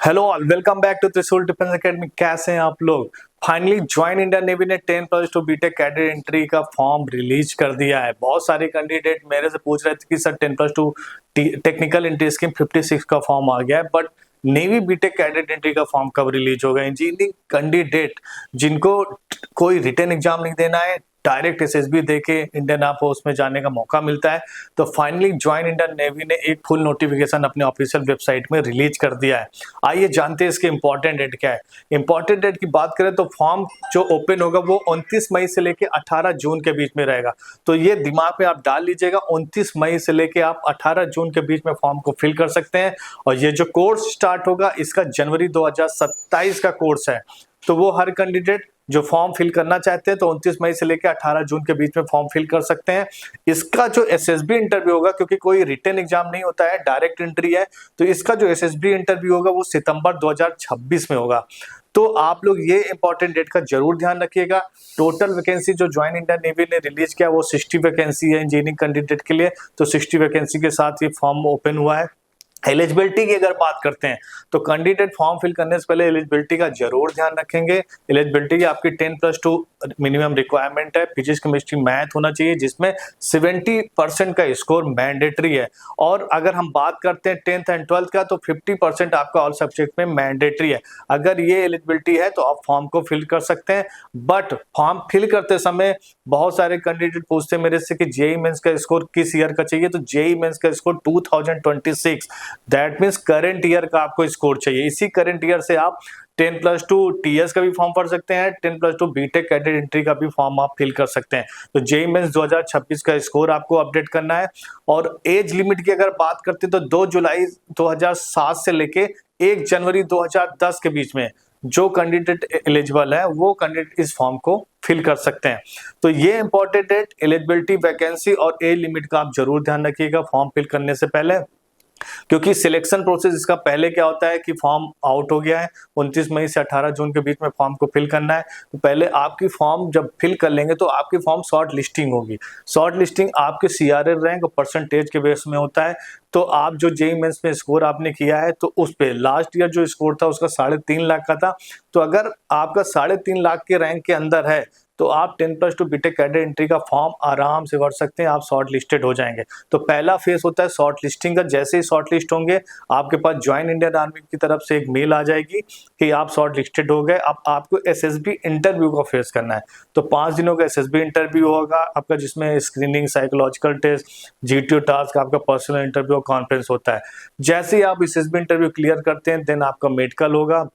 Hello all, welcome back to Trishul Defence Academy. कैसे हैं आप लोग? फाइनली ज्वाइन इंडिया नेवी ने 10+2 बीटेक कैडेट एंट्री का फॉर्म रिलीज कर दिया है। बहुत सारे कैंडिडेट मेरे से पूछ रहे थे कि सर 10+2 टेक्निकल एंट्री स्कीम 56 का फॉर्म आ गया है, but Navy BTech cadet entry का फॉर्म कब रिलीज होगा? इंजीनियरिंग कैंडिडेट जिनको कोई रिटन एग्जाम नहीं देना है, डायरेक्ट एसएसबी देके इंडियन आर्म फोर्स में जाने का मौका मिलता है, तो फाइनली ज्वाइन इंडियन नेवी ने एक फुल नोटिफिकेशन अपने ऑफिशियल वेबसाइट में रिलीज कर दिया है। आइए जानते हैं इसके इंपॉर्टेंट डेट क्या है। इंपॉर्टेंट डेट की बात करें तो फॉर्म जो ओपन होगा वो 29 मई से लेके 18 जून के बीच में रहेगा। तो ये दिमाग में आप डाल लीजिएगा, 29 मई से लेके आप 18 जून के बीच में फॉर्म को फिल कर सकते हैं। और ये जो कोर्स स्टार्ट होगा इसका जनवरी 2027 का कोर्स है। तो वो हर कैंडिडेट जो फॉर्म फिल करना चाहते हैं तो 29 मई से लेकर 18 जून के बीच में फॉर्म फिल कर सकते हैं। इसका जो एसएसबी इंटरव्यू होगा, क्योंकि कोई रिटन एग्जाम नहीं होता है, डायरेक्ट एंट्री है, तो इसका जो एसएसबी इंटरव्यू होगा वो सितंबर 2026 में होगा। तो आप लोग ये इंपॉर्टेंट डेट का जरूर ध्यान रखिएगा। टोटल वैकेंसी जो ज्वाइन इंडियन नेवी ने रिलीज किया वो 60 वैकेंसी है इंजीनियरिंग कैंडिडेट के लिए। तो 60 वैकेंसी के साथ ये फॉर्म ओपन हुआ है। एलिजिबिलिटी की अगर बात करते हैं तो कैंडिडेट फॉर्म फिल करने से पहले एलिजिबिलिटी का जरूर ध्यान रखेंगे। एलिजिबिलिटी आपकी 10+2 मिनिमम रिक्वायरमेंट है। फिजिक्स केमिस्ट्री मैथ होना चाहिए जिसमें 70% का स्कोर मैंडेटरी है। और अगर हम बात करते हैं 10th एंड 12th का तो 50% आपका ऑल सब्जेक्ट में मैंडेटरी है। अगर ये एलिजिबिलिटी है तो आप फॉर्म को फिल कर सकते हैं। बट फॉर्म फिल करते समय बहुत सारे कैंडिडेट पूछते हैं मेरे से कि जेईई मेंस का स्कोर किस ईयर का चाहिए, तो जेईई मेंस का score 2026 that means current year का आपको स्कोर चाहिए। इसी करंट ईयर से आप 10+2 टीएस का भी फॉर्म भर सकते हैं, 10+2 बीटेक कैडेट एंट्री का भी फॉर्म आप फिल कर सकते हैं। तो जेईई मेंस 2026 का स्कोर आपको अपडेट करना है। और एज लिमिट की अगर बात करते हैं तो 2 जुलाई 2007 से लेके 1 जनवरी 2010 के बीच में जो कैंडिडेट एलिजिबल है वो कैंडिडेट इस फॉर्म को फिल कर सकते हैं। तो ये इंपॉर्टेंट डेट, एलिजिबिलिटी, वैकेंसी और एज लिमिट का आप जरूर ध्यान रखिएगा फॉर्म फिल करने से पहले, क्योंकि सिलेक्शन प्रोसेस इसका पहले क्या होता है कि फॉर्म आउट हो गया है, 29 मई से 18 जून के बीच में फॉर्म को फिल करना है। तो पहले आपकी फॉर्म जब फिल कर लेंगे तो आपकी फॉर्म शॉर्ट लिस्टिंग होगी। शॉर्ट लिस्टिंग आपके सीआरए रैंक और परसेंटेज के बेस में होता है। तो आप जो जेईई मेंस में स्कोर आपने किया है तो उस पे लास्ट ईयर जो स्कोर था उसका 3.5 लाख का था। तो अगर आपका 3.5 लाख के रैंक के अंदर है तो आप 10+2 बीटेक कैडेट एंट्री का फॉर्म आराम से भर सकते हैं, आप शॉर्ट लिस्टेड हो जाएंगे। तो पहला फेस होता है शॉर्ट लिस्टिंग का। जैसे ही शॉर्ट लिस्ट होंगे आपके पास ज्वाइन इंडियन आर्मी की तरफ से एक मेल आ जाएगी कि आप शॉर्ट लिस्टेड हो गए। अब आपको एसएसबी इंटरव्यू का फेस करना है। तो 5 दिनों का एसएसबी इंटरव्यू होगा आपका, जिसमें screening, psychological test, GTO task, आपका पर्सनल इंटरव्यू और कॉन्फ्रेंस होता है। जैसे ही आप एसएसबी इंटरव्यू क्लियर करते हैं देन आपका मेडिकल होगा।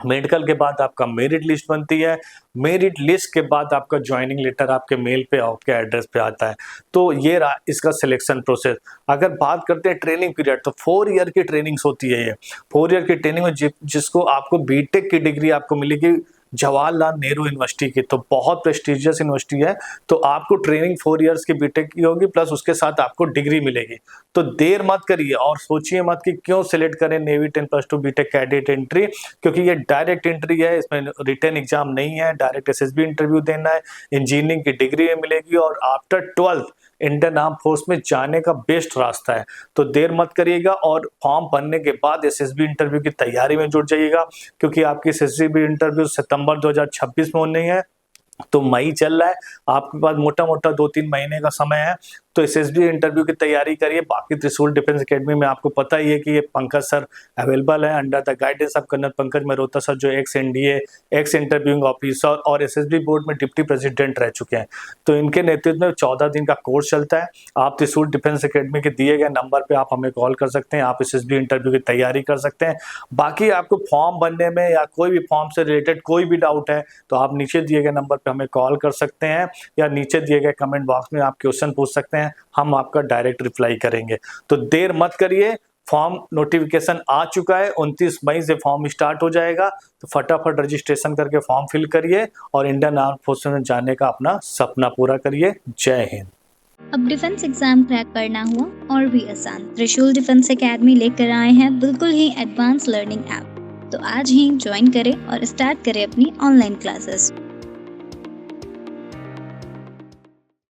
मेडिकल के बाद आपका मेरिट लिस्ट बनती है। मेरिट लिस्ट के बाद आपका ज्वाइनिंग लेटर आपके मेल पे आपके एड्रेस पे आता है। तो ये रहा इसका सिलेक्शन प्रोसेस। अगर बात करते हैं ट्रेनिंग पीरियड तो 4 ईयर की ट्रेनिंग्स होती है। ये 4 ईयर की ट्रेनिंग में जिसको आपको बीटेक की डिग्री आपको मिलेगी जवाहरलाल नेहरू यूनिवर्सिटी की, तो बहुत प्रेस्टिजियस यूनिवर्सिटी है। तो आपको ट्रेनिंग 4 इयर्स की बीटेक की होगी, प्लस उसके साथ आपको डिग्री मिलेगी। तो देर मत करिए और सोचिए मत कि क्यों सिलेक्ट करें नेवी 10+2 बीटेक कैडेट एंट्री, क्योंकि ये डायरेक्ट एंट्री है, इसमें रिटन एग्जाम नहीं है, डायरेक्ट एसएसबी इंटरव्यू देना है, इंजीनियरिंग की डिग्री मिलेगी और after 12th Indian arm force में जाने का बेस्ट रास्ता है। तो देर मत करिएगा और फॉर्म भरने के बाद एसएसबी इंटरव्यू की तैयारी में जुट जाइएगा, क्योंकि आपकी एसएसबी इंटरव्यू सितंबर 2026 में होनी है। तो मई चल रहा है, आपके पास मोटा मोटा 2-3 महीने का समय है। तो एसएसबी इंटरव्यू की तैयारी करिए। बाकी त्रिशूल डिफेंस एकेडमी में आपको पता ही है कि ये पंकज सर अवेलेबल है under the guidance of colonel Pankaj Mehrotra sir, जो ex NDA, ex interviewing officer और एसएसबी बोर्ड में डिप्टी प्रेसिडेंट रह चुके हैं। तो इनके नेतृत्व में 14 दिन का कोर्स चलता है। आप त्रिशूल डिफेंस एकेडमी के दिए गए नंबर पर आप हमें कॉल कर सकते हैं, आप एसएसबी इंटरव्यू की तैयारी कर सकते हैं। बाकी आपको फॉर्म भरने में या कोई भी फॉर्म से रिलेटेड कोई भी डाउट है तो आप नीचे दिए गए नंबर पर हमें कॉल कर सकते हैं या नीचे दिए गए कमेंट बॉक्स में आप क्वेश्चन पूछ सकते हैं, हम आपका डायरेक्ट रिप्लाई करेंगे। तो देर मत करिए, फॉर्म नोटिफिकेशन आ चुका है, 29 मई से फॉर्म स्टार्ट हो जाएगा। तो फटाफट रजिस्ट्रेशन करके फॉर्म फिल करिए और इंडियन आर्म फोर्स में जाने का अपना सपना पूरा करिए। जय हिंद। अब डिफेंस एग्जाम क्रैक करना हुआ और भी आसान, त्रिशूल डिफेंस एकेडमी लेकर आए हैं बिल्कुल ही एडवांस लर्निंग ऐप। तो आज ही ज्वाइन करें और स्टार्ट करें अपनी ऑनलाइन क्लासेस।